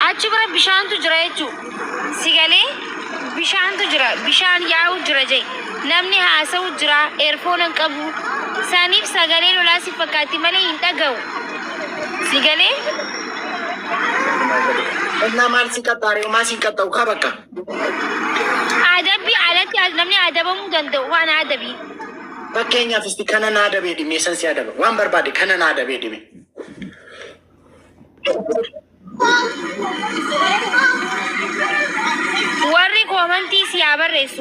achi bira bishaantu jira jechuun si galee bishaantu jira bishaan yaa'u jira jee namni haasa'u jira eerfoonan qabu saniif sagalee lolaa si fakkaatti malee hin dhaga'u si galee. እና ማል ሲቀጣሪው ማ ሲቀጣው ካበቃ አደቢ አለት ያዝነምኒ አደበሙ ደንደው ዋና አደቢ በከኛ ፍስቲ ከነና አደብ ዲሜ ሰንስ ያደበ ዋን በርባዲ ከነና አደብ ዲሜ ወሪ ኮመንቲ ሲያበረሱ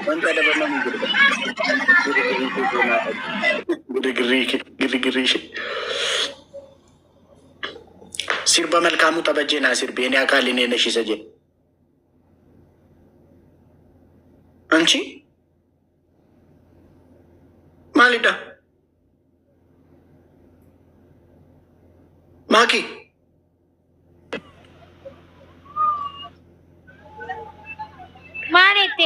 ወንታ ደበመን ግሪግሪ ሲርበ መልካሙ ተበጀና ሲርቤ እኔ አካል እኔ ነሽ ሰጀ አንቺ ማሊዳ ማኪ ማለቴ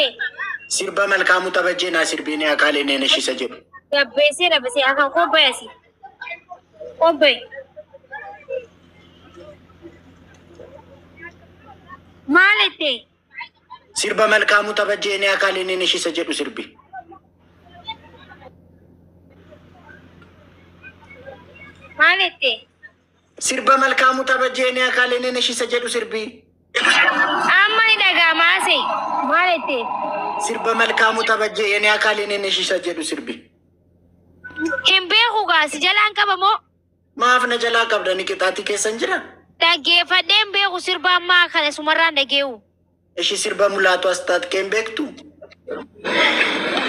ሲርበ መልካሙ ተበጀና ሲርቤ እኔ አካል እኔ ነሽ ሰጀ ለበሴ ለበሴ አካን ኮበያሲ ኮበይ ማለቴ ሲርበ መልካሙ ተበጀና አካል እኔ ነሽ ሰጀዱ ሲርቤ ማለቴ ሲርበ መልካሙ ተበጀና አካል እኔ ነሽ ሰጀዱ ሲርቢ አማኒ ደጋ ማሴ ማለቴ ሲርበ መልካሙ ተበጀ የኔ አካል እኔ ነሽ ሰጀዱ ሲርቢ ሂምቤሁ ጋሲ ጀላን ቀበሞ ማፍ ነጀላ ቀብደን ቅጣቲ ከሰንጅራ ደጌፈደም ቤሁ ሲርባማ ከለ ሱመራን ደጌው እሺ ሲርበ ሙላቱ አስታት ከንቤክቱ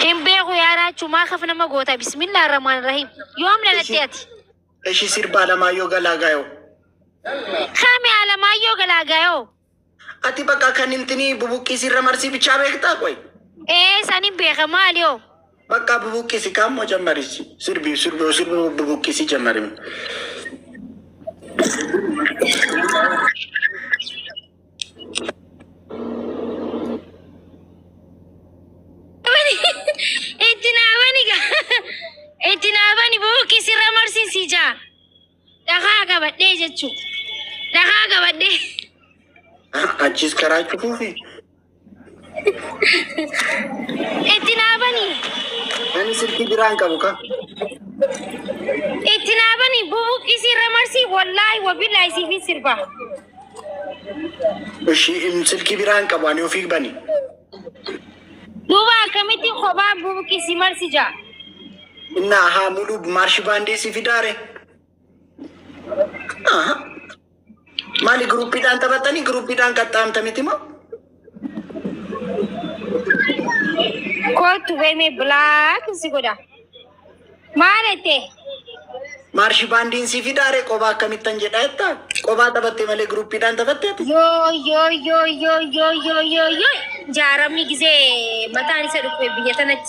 ሂምቤሁ ያራችሁ ማከፍነ መጎታ ቢስሚላህ ረህማን ረሂም ዮም ለለጤት እሺ ሲርባ አለማዮ ገላጋዮ ካሚ አለማዮ ገላጋዮ አቲ በቃ ከንንትኒ ቡቡቂ ሲረመርሲ ብቻ ቤክታ ቆይ ሰኒ ቤከማሊዮ በቃ ቡቡቂ ሲካሞ ጀመሪሲ ሲርቢ ቡቡቂ ሲጀመሪ Ejinaabani ቡቡቂ ሲረመርሲ ሲጃ ደኻጋ በዴ ጀቹ ደኻጋ በዴ አጂስ ከራችሁ ፉፊ Ejinaabani እኔ ስልክ ቢራን ቀቡካ Ejinaabani ቡቡቂ ሲረመርሲ ወላሂ ወቢላሂ ሲፊ ሲርባ እሺ ስልክ ቢራን ቀባኒ ኦፊክ በኒ ዱባ ከሚቲ ኾባ ቡቡቂ ሲመርሲ ጃ እና ሀ ሙሉ ማርሽ ባንዴ ሲፊዳሬ ማሊ ግሩፕ ዳን ተበጠኒ ግሩፕ ዳን ቀጣም ተሚቲማ ኮቱ ወይሜ ብላክ ሲጎዳ ማለቴ ማርሽ ባንዲን ሲፊዳሬ ቆባ ከሚተን ጀዳታ ቆባ ተበቴ መለ ግሩፕ ዳን ተበቴ ዮ ጃረሚ ጊዜ መታኒ ሰዱክ ብየተነች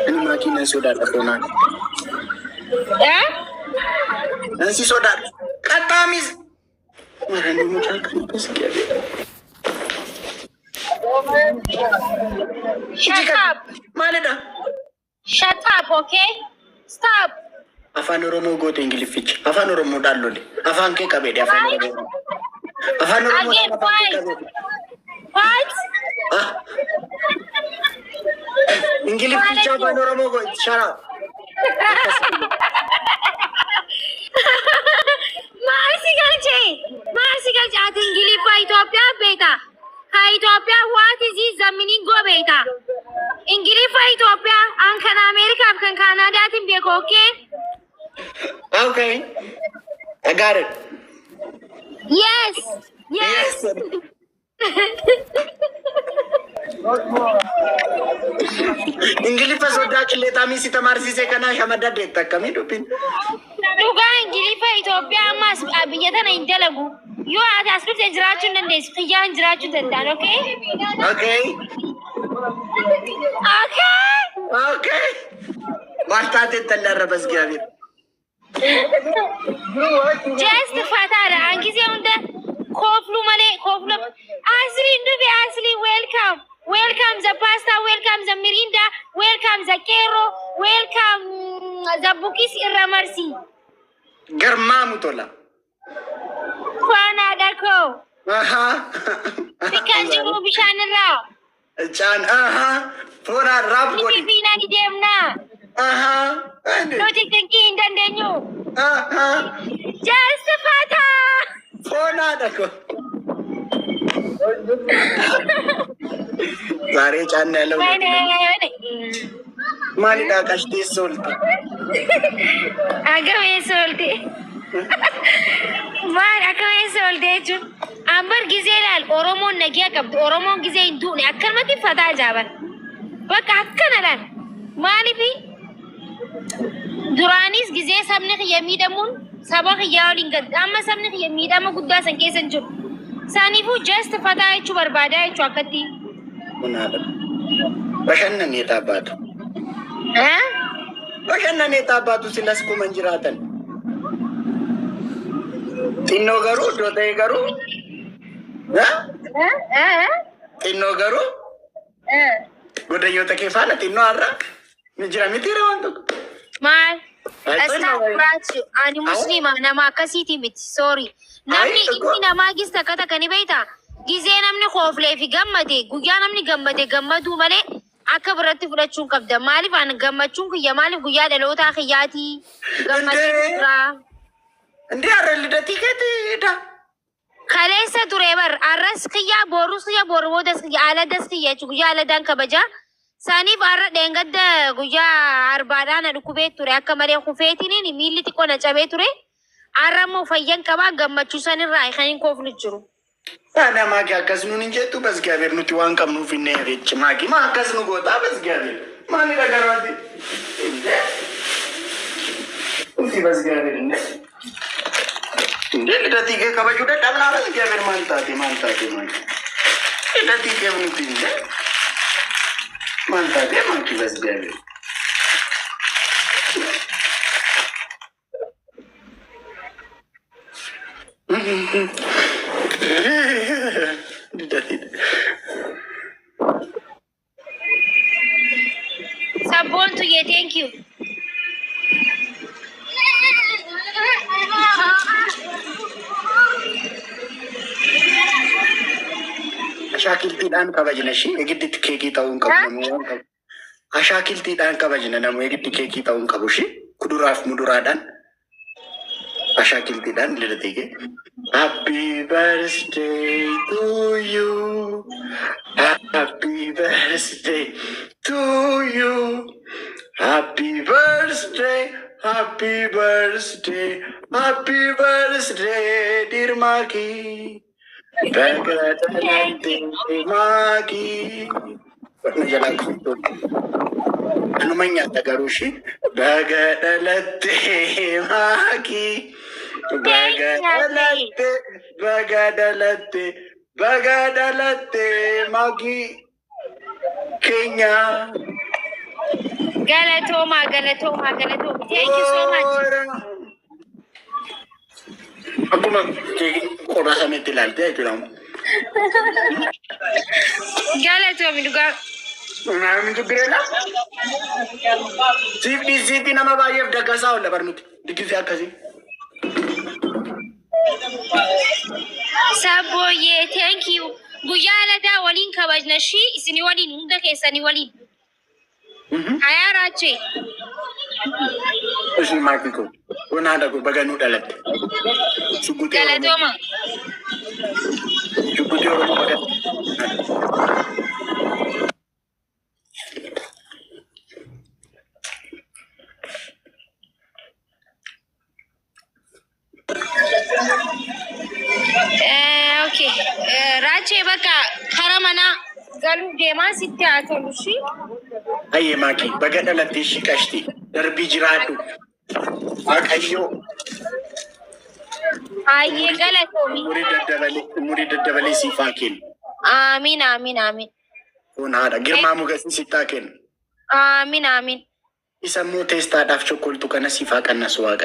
እኔ ማኪና ሶዳ ተቆና እንሲ ሶዳ ቀጣሚዝ ወረኒ ሙጫክ ተስኪያ Shut up. ማለዳ Shut up, okay? Stop. አፋን ኦሮሞ ጎት እንግሊፍች አፋን ኦሮሞ ዳሎሊ አፋን ከ ቀበዲ አፋን ኦሮሞ አፋን ኦሮሞ Again, fight. Fight. እንግሊፍች አፋን ኦሮሞ ጎት ሻራ ማርሲ ገልቼ አት እንግሊፋ ኢትዮጵያ ቤታ ከኢትዮጵያ ዋት እዚ ዘሚኒንጎ ቤታ እንግሊፋ ኢትዮጵያ አንከን አሜሪካ አፍከን ካናዳትን ቤኮ ኦኬ Okay. I got it. Yes. English pasoda chileta mi sitamar si se kana shamada dekta kami dupin. Duga English pa Ethiopia mas abiyata na indelagu. Yo ada aspect ejrachun nande spiya ejrachun dandan okay? Okay. Okay. Basta de tanara bas gavir. Just fatara angize unda koflu male koflu asri ndu be the pasta, welcome the mirinda, welcome the kero, welcome the bookies irramarsi. Garma mutola. Fana dako. Aha. Bikanjiru bishanira. Chan aha. Fona rap godi. Pipina ni demna. Aha. Noti tenki indandenyo. Aha. Just fata. Fona dako. Zare chan nelo. Mali da kashti solti. Agame solti. Mal akame solti chun. Ambar gizelal Oromo nagiya kabdu Oromo gize indune akkalmati fata jaban. Bak akkanalan. Mali fi Duranis gize sabne yamidamun sabah yawlin gad amma sabne yamidama gudda san kesan chun. Sanifu just fata chu barbada chu akati. Unada. Bashanna ni tabatu. Bashanna ni tabatu silas ko manjiratan. Tinno garu dote garu. Tinno garu. Godayo take fala tinno arra. Mijira mitira wanto. Mal. Astagfirullah. Ani muslima nama akasiti mit. Sorry. Namni inni nama gista kata kani beita. Gize namni khofle fi gammade. Guyya namni gammadu male. Akka biratti fudhachuun qabda. Maaliif aan gammachuun kiyya maaliif guyyaa dhalootaa kiyyaati gammachuu jira. Indi arra lidati keetiidha. Kaleessa ture bar arras kiyyaa boorus kiyyaa booroodas kiyyaa aladas kiyya guyyaa aladaan kabaja. Saniif arra dheengadda guyyaa arbaadhaan dhukubee ture akka malee kufeetiniin miilli xiqqoo na cabee ture. Arra immoo fayyan qabaa gammachuu sanirraa kan hin koofnu jiru. Ana maaki akkas nuun hin jettu bas gaabeer nuti waan qabnuuf hin neerechi maaki maa akkas nu gootaa bas gaabeer maani dhagaraati nuti bas gaabeer inde lidhatii kee kabajuu dadhabnaa bas gaabeer maal taate lidhatii kee nuti inde maal taate maaki bas gaabeer Sabon to ye, thank you. Ashakiltiidhaan kabajna shi egiditti keekii ta'uun qabu namoo qabu. Ashakiltiidhaan kabajna namoo egiditti keekii ta'uun qabu shi kuduraaf muduraadhaan. Ashakiltiidhaan lidhatee Happy birthday to you. Happy birthday to you. Happy birthday. Happy birthday. Happy birthday, dear Maki. Bagadalante Maki. Ano man yata garushi? Bagadalante Maki. Bagadalate Magi Kenya. Galatoma. Thank you so much. Aku nak kau rasa mesti lantai tu lah. Galatoma juga. Nama itu berapa? Siti nama bayar dah gasau lah baru dikisah kasih. Saboye, thank you. Guyala da walin kabajna shi isini walin hunda keessani walin. Ayarache. Isini makiko. Wana ada ko baganu dalat. Subuti. Galatoma. Subuti orang bagat. Okay. Rache baka haramana galu dema sitte atolushi. Aye maki bagada latti shikashti darbi jiratu. Akayo. Aye galatomi. Muri daddabali sifakin. Amin. Unada girma mugasi sitakin. Amin. Isa mo testa daf chokoltu kana sifakan na suwaga.